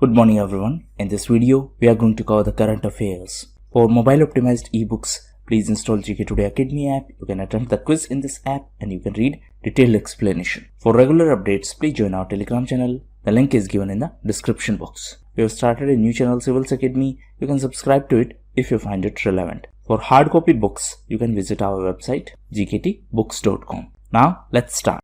Good morning everyone. In this video, we are going to cover the current affairs. For mobile optimized ebooks, please install GK Today Academy app. You can attempt the quiz in this app and you can read detailed explanation. For regular updates, please join our Telegram channel. The link is given in the description box. We have started a new channel, Civils Academy. You can subscribe to it if you find it relevant. For hard copy books, you can visit our website gktbooks.com. Now, let's start.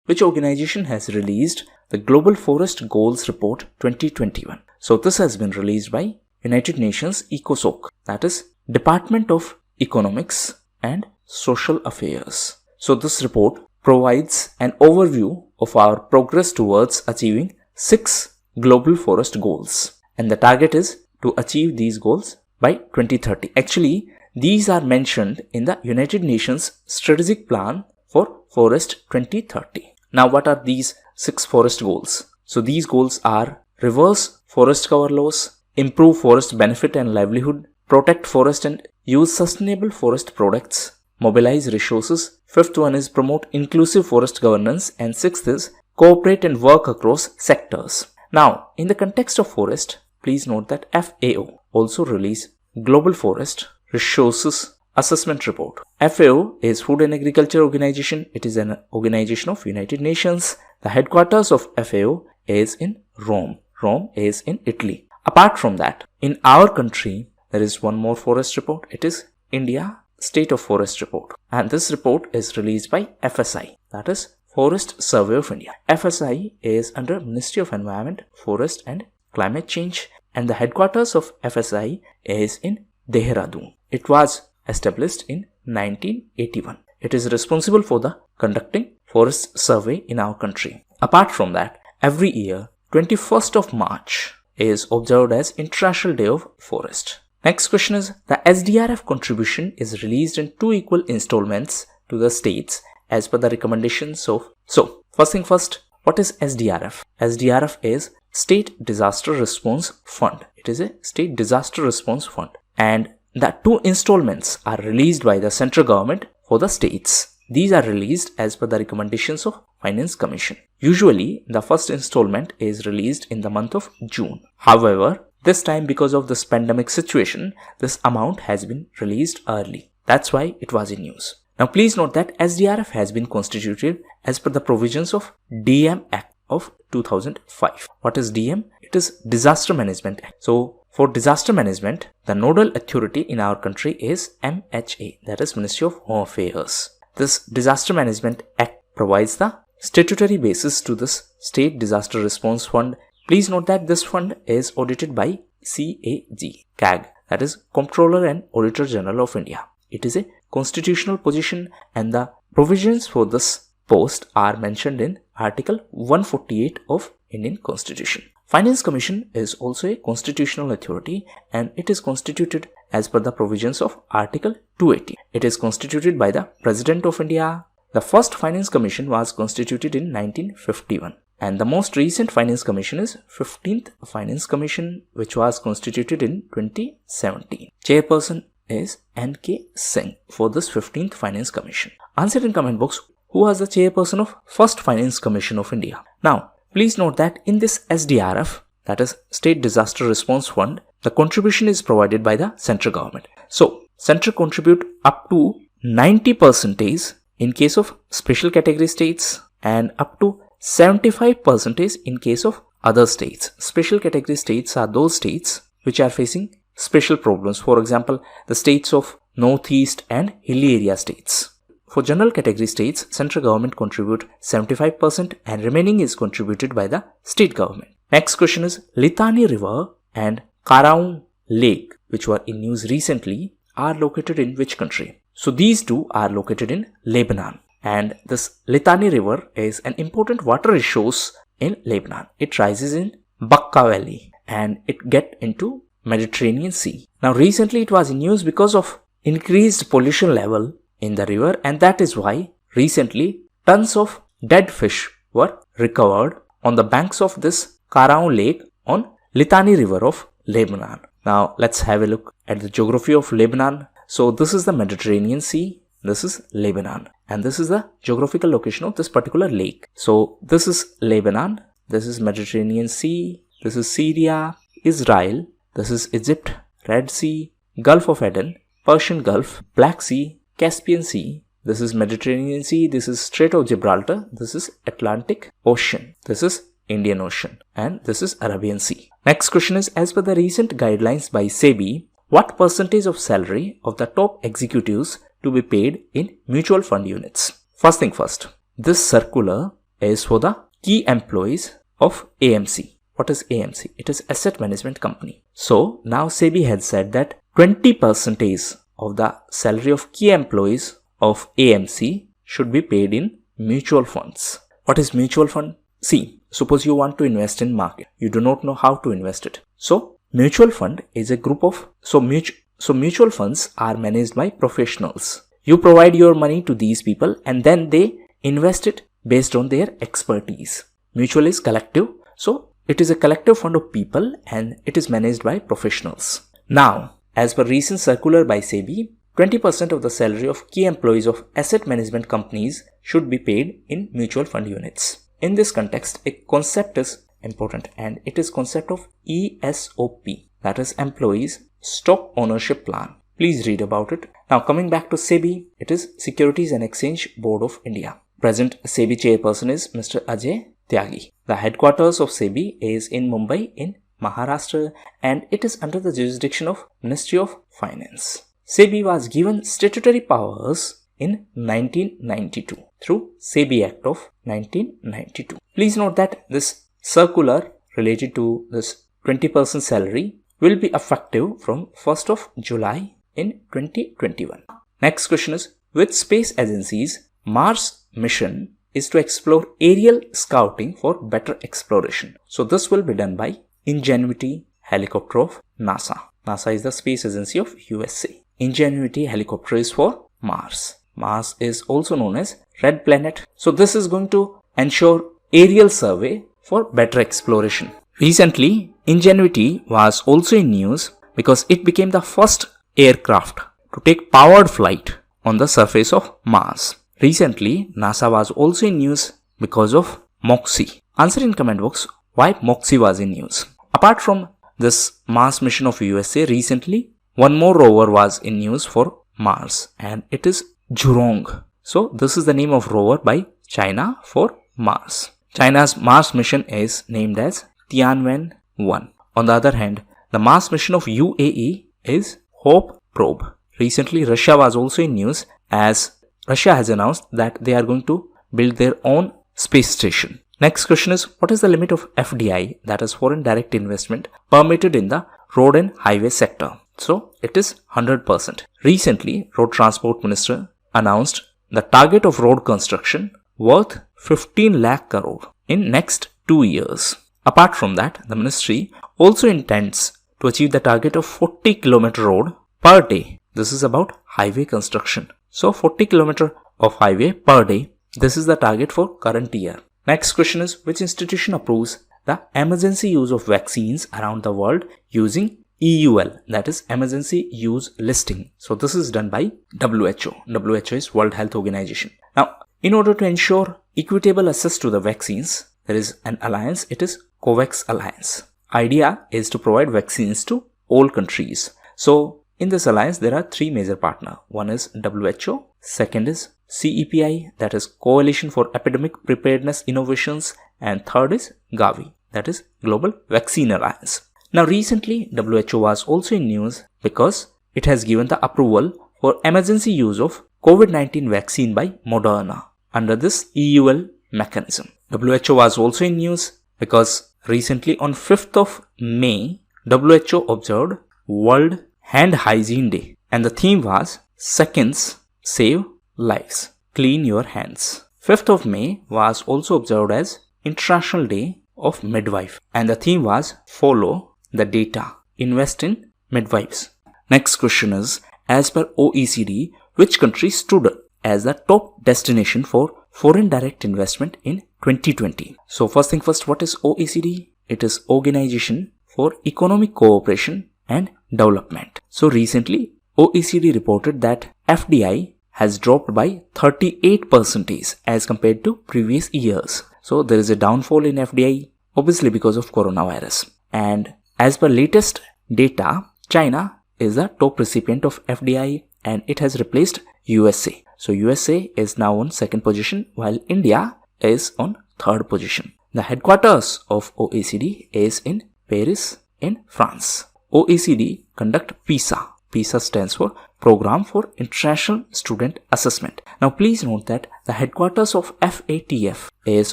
Which organization has released the Global Forest Goals Report 2021? So this has been released by United Nations ECOSOC, that is Department of Economics and Social Affairs. So this report provides an overview of our progress towards achieving 6 global forest goals, and the target is to achieve these goals by 2030. Actually, these are mentioned in the United Nations Strategic Plan for Forest 2030. Now, what are these 6 forest goals? So these goals are reverse forest cover loss, improve forest benefit and livelihood, protect forest and use sustainable forest products, mobilize resources. 5th one is promote inclusive forest governance, and 6th is cooperate and work across sectors. Now, in the context of forest, please note that FAO also released Global Forest Resources Assessment Report. FAO is Food and Agriculture Organization. It is an organization of United Nations. The headquarters of FAO is in Rome. Rome is in Italy. Apart from that, in our country, there is one more forest report. It is India State of Forest Report. And this report is released by FSI, that is Forest Survey of India. FSI is under Ministry of Environment, Forest and Climate Change, and the headquarters of FSI is in Dehradun. It was established in 1981. It is responsible for the conducting forest survey in our country. Apart from that, every year 21st of March is observed as International Day of Forest. Next question is, the SDRF contribution is released in 2 equal installments to the states as per the recommendations of. So first thing first, what is SDRF? SDRF is State Disaster Response Fund. It is a State Disaster Response Fund, and the 2 installments are released by the central government for the states. These are released as per the recommendations of Finance Commission. Usually, the first installment is released in the month of June. However, this time because of this pandemic situation, this amount has been released early. That's why it was in news. Now, please note that SDRF has been constituted as per the provisions of DM Act of 2005. What is DM? It is Disaster Management Act. So, for disaster management, the nodal authority in our country is MHA, that is Ministry of Home Affairs. This Disaster Management Act provides the statutory basis to this State Disaster Response Fund. Please note that this fund is audited by CAG, that is Comptroller and Auditor General of India. It is a constitutional position, and the provisions for this post are mentioned in Article 148 of Indian Constitution. Finance Commission is also a constitutional authority, and it is constituted as per the provisions of Article 280. It is constituted by the President of India. The first Finance Commission was constituted in 1951, and the most recent Finance Commission is 15th Finance Commission, which was constituted in 2017. Chairperson is N.K. Singh for this 15th Finance Commission. Answer in comment box, who was the chairperson of first Finance Commission of India? Now, please note that in this SDRF, that is State Disaster Response Fund, the contribution is provided by the central government. So, central contribute up to 90% in case of special category states and up to 75% in case of other states. Special category states are those states which are facing special problems. For example, the states of Northeast and hilly area states. For general category states, central government contribute 75% and remaining is contributed by the state government. Next question is, Litani River and Karaun Lake, which were in news recently, are located in which country? So these two are located in Lebanon, and this Litani River is an important water resource in Lebanon. It rises in Bakka Valley and it gets into Mediterranean Sea. Now recently it was in news because of increased pollution level in the river, and that is why recently tons of dead fish were recovered on the banks of this Karaun Lake on Litani River of Lebanon. Now let's have a look at the geography of Lebanon. So this is the Mediterranean Sea, this is Lebanon, and this is the geographical location of this particular lake. So this is Lebanon, this is Mediterranean Sea, this is Syria, Israel, this is Egypt, Red Sea, Gulf of Aden, Persian Gulf, Black Sea, Caspian Sea, this is Mediterranean Sea, this is Strait of Gibraltar, this is Atlantic Ocean, this is Indian Ocean, and this is Arabian Sea. Next question is, as per the recent guidelines by SEBI, what percentage of salary of the top executives to be paid in mutual fund units? First thing first, this circular is for the key employees of AMC. What is AMC? It is Asset Management Company. So now SEBI has said that 20% of the salary of key employees of AMC should be paid in mutual funds. What is mutual fund? See, suppose you want to invest in market. You do not know how to invest it. So mutual fund is a group of, mutual funds are managed by professionals. You provide your money to these people and then they invest it based on their expertise. Mutual is collective. So it is a collective fund of people and it is managed by professionals. Now, as per recent circular by SEBI, 20% of the salary of key employees of asset management companies should be paid in mutual fund units. In this context, a concept is important and it is concept of ESOP, that is Employees Stock Ownership Plan. Please read about it. Now coming back to SEBI, it is Securities and Exchange Board of India. Present SEBI chairperson is Mr. Ajay Tyagi. The headquarters of SEBI is in Mumbai in Maharashtra and it is under the jurisdiction of Ministry of Finance. SEBI was given statutory powers in 1992 through SEBI Act of 1992. Please note that this circular related to this 20% salary will be effective from 1st of July in 2021. Next question is, which space agency's Mars mission is to explore aerial scouting for better exploration? So this will be done by Ingenuity helicopter of NASA. NASA is the space agency of USA. Ingenuity helicopter is for Mars. Mars is also known as Red Planet. So this is going to ensure aerial survey for better exploration. Recently, Ingenuity was also in news because it became the first aircraft to take powered flight on the surface of Mars. Recently, NASA was also in news because of MOXIE. Answer in comment box why MOXIE was in news. Apart from this Mars mission of USA, recently one more rover was in news for Mars and it is Zhurong. So this is the name of rover by China for Mars. China's Mars mission is named as Tianwen-1. On the other hand, the Mars mission of UAE is Hope Probe. Recently, Russia was also in news as Russia has announced that they are going to build their own space station. Next question is, what is the limit of FDI, that is foreign direct investment, permitted in the road and highway sector? So it is 100%. Recently, Road Transport Minister announced the target of road construction worth 15 lakh crore in next 2 years. Apart from that, the ministry also intends to achieve the target of 40 km road per day. This is about highway construction. So 40 km of highway per day. This is the target for current year. Next question is, which institution approves the emergency use of vaccines around the world using EUL, that is emergency use listing? So this is done by WHO. WHO is World Health Organization. Now, in order to ensure equitable access to the vaccines, there is an alliance. It is COVAX Alliance. Idea is to provide vaccines to all countries. So in this alliance, there are three major partners. One is WHO, second is CEPI, that is Coalition for Epidemic Preparedness Innovations, and third is Gavi, that is Global Vaccine Alliance. Now recently, WHO was also in news because it has given the approval for emergency use of COVID-19 vaccine by Moderna under this EUL mechanism. WHO was also in news because recently on 5th of May, WHO observed World Hand Hygiene Day and the theme was Seconds Save Lives. Clean your hands. 5th of May was also observed as International Day of Midwife and the theme was Follow the Data. Invest in midwives. Next question is, as per OECD, which country stood as the top destination for foreign direct investment in 2020? So first thing first, what is OECD? It is Organization for Economic Cooperation and Development. So recently, OECD reported that FDI has dropped by 38% as compared to previous years. So there is a downfall in FDI obviously because of coronavirus. And as per latest data, China is the top recipient of FDI and it has replaced USA. So USA is now on second position while India is on third position. The headquarters of OECD is in Paris in France. OECD conduct PISA. PISA stands for Program for International Student Assessment. Now please note that the headquarters of FATF is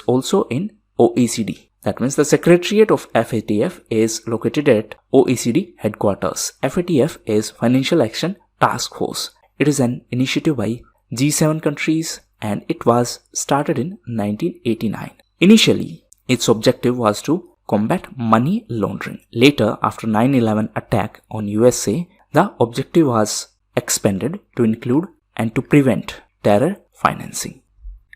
also in OECD. That means the secretariat of FATF is located at OECD headquarters. FATF is Financial Action Task Force. It is an initiative by G7 countries and it was started in 1989. Initially, its objective was to combat money laundering. Later, after 9/11 attack on USA, the objective was expanded to include and to prevent terror financing.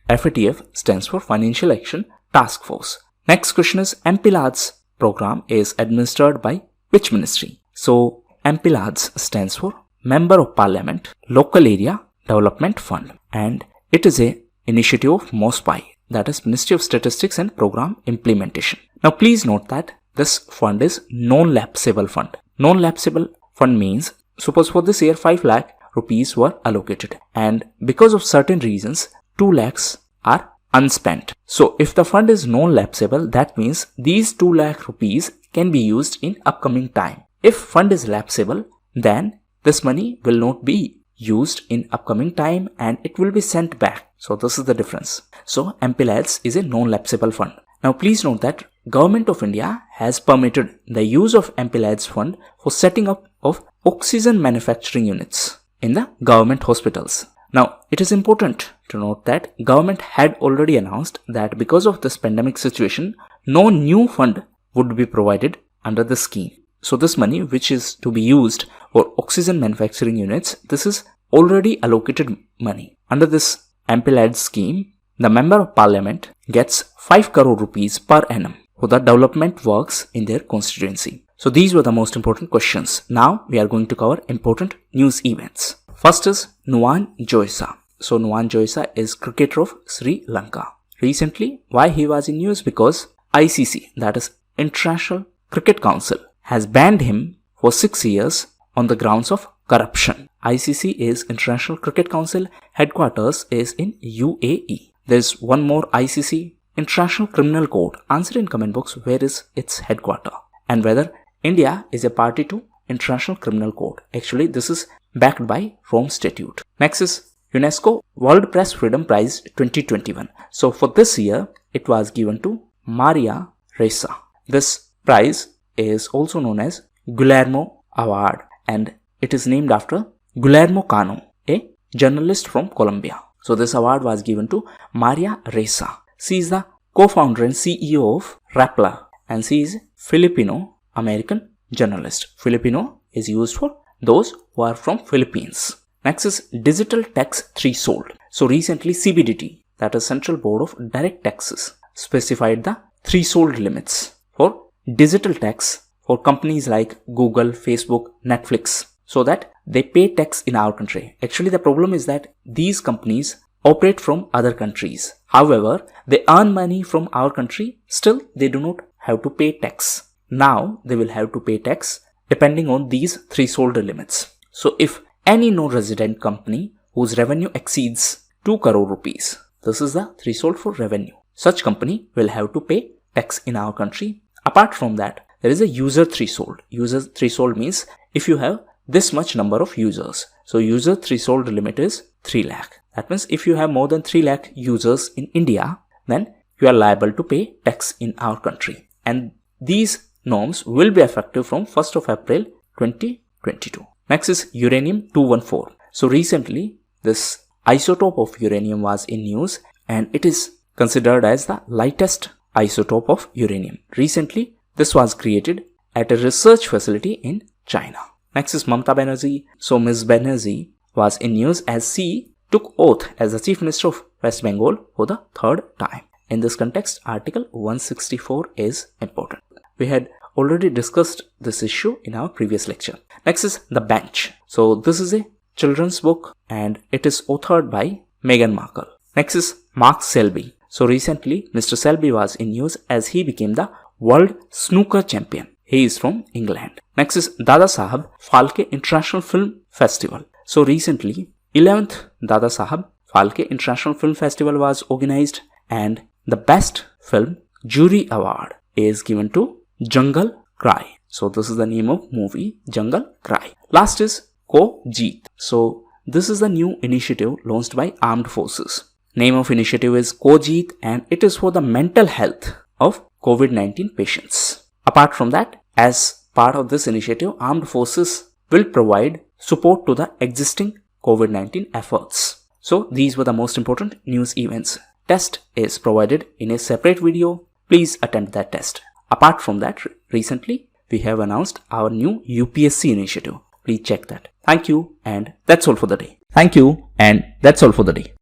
FATF stands for Financial Action Task Force. Next question is, MPLADS program is administered by which ministry? So MPLADS stands for Member of Parliament Local Area Development Fund and it is a initiative of MOSPI, that is Ministry of Statistics and Program Implementation. Now please note that this fund is non-lapsable fund. Non-lapsable fund means, suppose for this year 5 lakh rupees were allocated and because of certain reasons 2 lakhs are unspent. So if the fund is non-lapsable, that means these 2 lakh rupees can be used in upcoming time. If fund is lapsable, then this money will not be used in upcoming time and it will be sent back. So this is the difference. So MPLADS is a non-lapsable fund. Now please note that Government of India has permitted the use of MPLADS fund for setting up of oxygen manufacturing units in the government hospitals. Now it is important to note that government had already announced that because of this pandemic situation, no new fund would be provided under the scheme. So this money which is to be used for oxygen manufacturing units, this is already allocated money. Under this MPLADS scheme, the Member of Parliament gets 5 crore rupees per annum for the development works in their constituency. So these were the most important questions. Now we are going to cover important news events. First is Nuwan Joysa. So Nuwan Joysa is cricketer of Sri Lanka. Recently, why he was in news? Because ICC, that is International Cricket Council, has banned him for 6 years on the grounds of corruption. ICC is International Cricket Council. Headquarters is in UAE. There's one more ICC, International Criminal Court. Answer in comment box where is its headquarters and whether India is a party to International Criminal Court. Actually, this is backed by Rome Statute. Next is UNESCO World Press Freedom Prize 2021. So for this year, it was given to Maria Ressa. This prize is also known as Guillermo Award and it is named after Guillermo Cano, a journalist from Colombia. So this award was given to Maria Ressa. She is the co-founder and CEO of Rappler and she is Filipino-American journalist. Filipino is used for those who are from Philippines. Next is Digital Tax Threshold. So recently CBDT, that is Central Board of Direct Taxes, specified the threshold limits for digital tax for companies like Google, Facebook, Netflix, so that they pay tax in our country. Actually, the problem is that these companies operate from other countries. However, they earn money from our country, still they do not have to pay tax. Now they will have to pay tax depending on these threshold limits. So if any non-resident company whose revenue exceeds 2 crore rupees, this is the threshold for revenue, such company will have to pay tax in our country. Apart from that, there is a user threshold. User threshold means if you have this much number of users. So user threshold limit is 3 lakh. That means if you have more than 3 lakh users in India, then you are liable to pay tax in our country. And these norms will be effective from 1st of April 2022. Next is uranium-214. So recently, this isotope of uranium was in news and it is considered as the lightest isotope of uranium. Recently, this was created at a research facility in China. Next is Mamata Banerjee. So Ms. Banerjee was in news as she took oath as the Chief Minister of West Bengal for the 3rd time. In this context, Article 164 is important. We had already discussed this issue in our previous lecture. Next is The Bench. So this is a children's book and it is authored by Meghan Markle. Next is Mark Selby. So recently, Mr. Selby was in news as he became the World Snooker Champion. He is from England. Next is Dada Sahab Phalke International Film Festival. So recently, 11th Dada Sahab Phalke International Film Festival was organized, and the best film jury award is given to Jungle Cry. So this is the name of movie, Jungle Cry. Last is Ko Jeet. So this is the new initiative launched by Armed Forces. Name of initiative is Ko Jeet, and it is for the mental health of COVID-19 patients. Apart from that, as part of this initiative, Armed Forces will provide support to the existing COVID-19 efforts. So these were the most important news events. Test is provided in a separate video. Please attempt that test. Apart from that, recently we have announced our new UPSC initiative. Please check that. Thank you, and that's all for the day. Thank you, and that's all for the day.